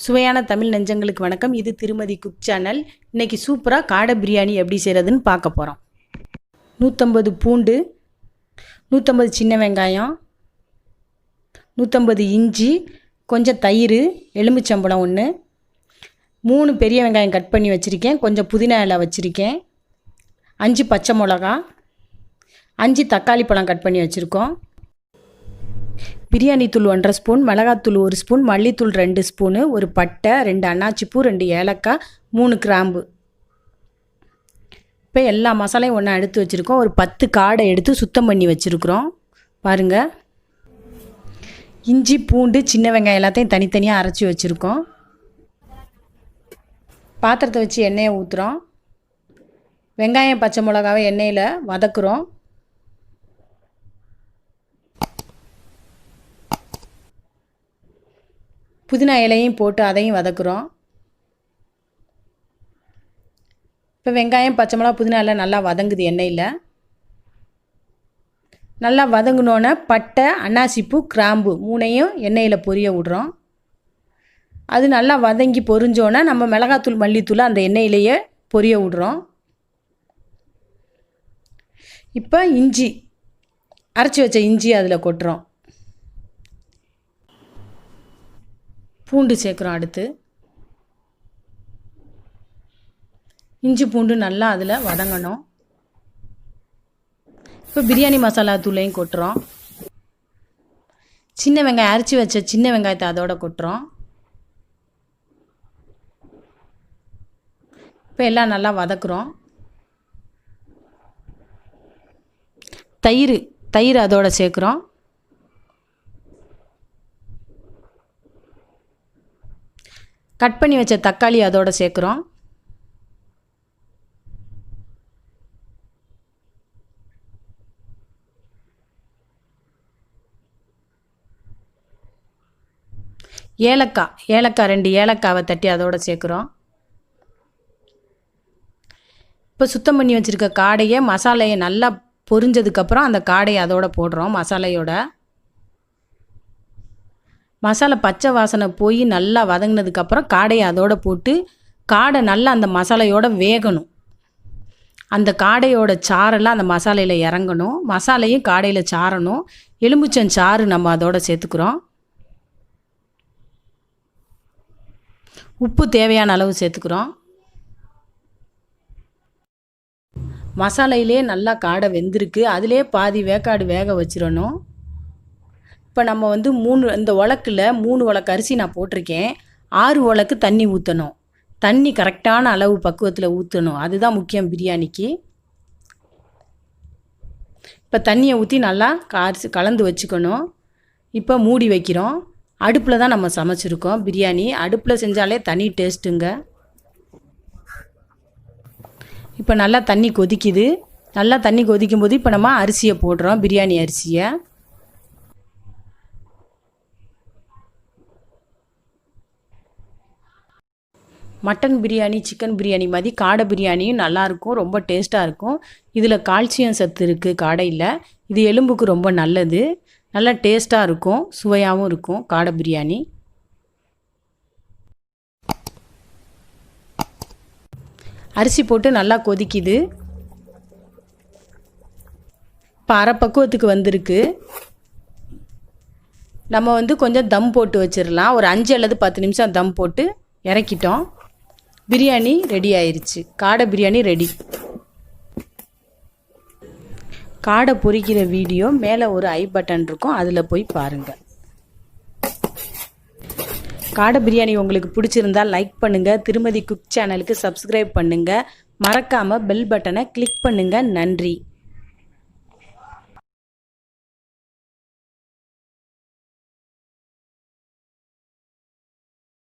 சுவையான தமிழ் நெஞ்சங்களுக்கு வணக்கம். இது திருமதி குக் சேனல். இன்றைக்கி சூப்பராக காடை பிரியாணி எப்படி செய்கிறதுன்னு பார்க்க போகிறோம். 150 பூண்டு, 150 சின்ன வெங்காயம், 150 இஞ்சி, கொஞ்சம் தயிர், எலுமிச்சம்பழம் 1, 3 பெரிய வெங்காயம் கட் பண்ணி வச்சுருக்கேன், கொஞ்சம் புதினா இலை வச்சுருக்கேன், 5 பச்சை மிளகா, 5 தக்காளி பழம் கட் பண்ணி வச்சுருக்கோம். பிரியாணி தூள் 1.5 ஸ்பூன், மிளகாத்தூள் 1 ஸ்பூன், மல்லித்தூள் 2 ஸ்பூனு, ஒரு பட்டை, 2 அன்னாச்சிப்பூ, 2 ஏலக்காய், 3 கிராம்பு. இப்போ எல்லா மசாலையும் ஒன்றா எடுத்து வச்சுருக்கோம். ஒரு 10 காடை எடுத்து சுத்தம் பண்ணி வச்சுருக்குறோம். பாருங்கள், இஞ்சி பூண்டு சின்ன வெங்காயம் எல்லாத்தையும் தனித்தனியாக அரைச்சி வச்சுருக்கோம். பாத்திரத்தை வச்சு எண்ணெயை ஊற்றுறோம். வெங்காயம் பச்சை மிளகாவை எண்ணெயில் வதக்குறோம். புதினா இலையும் போட்டு அதையும் வதக்குறோம். இப்போ வெங்காயம் பச்சை மிளகா புதினா இலை நல்லா வதங்குது எண்ணெயில். நல்லா வதங்கினோன்னே பட்டை, அன்னாசிப்பூ, கிராம்பு 3ஐயும் எண்ணெயில் பொரிய விடுறோம். அது நல்லா வதங்கி பொரிஞ்சோன்னே நம்ம மிளகாத்தூள் மல்லித்தூள் அந்த எண்ணெயிலேயே பொரிய விடுறோம். இப்போ இஞ்சி அரைச்சி வச்ச இஞ்சி அதில் கொட்டுறோம். பூண்டு சேர்க்குறோம். அடுத்து இஞ்சி பூண்டு நல்லா அதில் வதங்கணும். இப்போ பிரியாணி மசாலா தூளையும் கொட்டுறோம். சின்ன வெங்காயம் அரைச்சி வச்ச சின்ன வெங்காயத்தை அதோட கொட்டுறோம். இப்போ எல்லாம் நல்லா வதக்குறோம். தயிர் அதோட சேர்க்குறோம். கட் பண்ணி வச்ச தக்காளி அதோடு சேர்க்குறோம். ஏலக்காய் 2 ஏலக்காவை தட்டி அதோடு சேர்க்குறோம். இப்போ சுத்தம் பண்ணி வச்சுருக்க காடையை மசாலையை நல்லா பொரிஞ்சதுக்கப்புறம் அந்த காடையை அதோடு போடுறோம். மசாலா பச்சை வாசனை போய் நல்லா வதங்கினதுக்கப்புறம் காடையை அதோடு போட்டு காடை நல்லா அந்த மசாலையோடு வேகணும். அந்த காடையோட சாரெல்லாம் அந்த மசாலையில் இறங்கணும். மசாலையும் காடையில் சாரணும். எலுமிச்சஞ்சாறு நம்ம அதோடு சேர்த்துக்கிறோம். உப்பு தேவையான அளவு சேர்த்துக்கிறோம். மசாலையிலே நல்லா காடை வெந்திருக்கு. அதிலே பாதி வேக்காடு வேக வச்சிடணும். இப்போ நம்ம வந்து இந்த உலக்கில் 3 உலக்கு அரிசி நான் போட்டிருக்கேன். 6 உலக்கு தண்ணி ஊற்றணும். தண்ணி கரெக்டான அளவு பக்குவத்தில் ஊற்றணும். அதுதான் முக்கியம் பிரியாணிக்கு. இப்போ தண்ணியை ஊற்றி நல்லா கலந்து வச்சுக்கணும். இப்போ மூடி வைக்கிறோம். அடுப்பில் தான் நம்ம சமைச்சிருக்கோம். பிரியாணி அடுப்பில் செஞ்சாலே தனி டேஸ்ட்டுங்க. இப்போ நல்லா தண்ணி கொதிக்குது. நல்லா தண்ணி கொதிக்கும்போது இப்போ நம்ம அரிசியை போடுறோம். பிரியாணி அரிசியை மட்டன் பிரியாணி, சிக்கன் பிரியாணி மாதிரி காடை பிரியாணியும் நல்லாயிருக்கும். ரொம்ப டேஸ்ட்டாக இருக்கும். இதில் கால்சியம் சத்து இருக்குது காடையில். இது எலும்புக்கு ரொம்ப நல்லது. நல்லா டேஸ்ட்டாக இருக்கும், சுவையாகவும் இருக்கும் காடை பிரியாணி. அரிசி போட்டு நல்லா கொதிக்குது. இப்போ அரை பக்குவத்துக்கு வந்திருக்கு. நம்ம வந்து கொஞ்சம் தம் போட்டு வச்சிடலாம். ஒரு 5 அல்லது 10 நிமிஷம் தம் போட்டு இறக்கிட்டோம். பிரியாணி ரெடி ஆயிடுச்சு. காடை பிரியாணி ரெடி. காடை பொரிக்கிற வீடியோ மேலே ஒரு ஐ பட்டன் இருக்கும், அதில் போய் பாருங்கள். காடை பிரியாணி உங்களுக்கு பிடிச்சிருந்தால் லைக் பண்ணுங்கள். திருமதி குக் சேனலுக்கு சப்ஸ்கிரைப் பண்ணுங்கள். மறக்காமல் பெல் பட்டனை கிளிக் பண்ணுங்கள். நன்றி.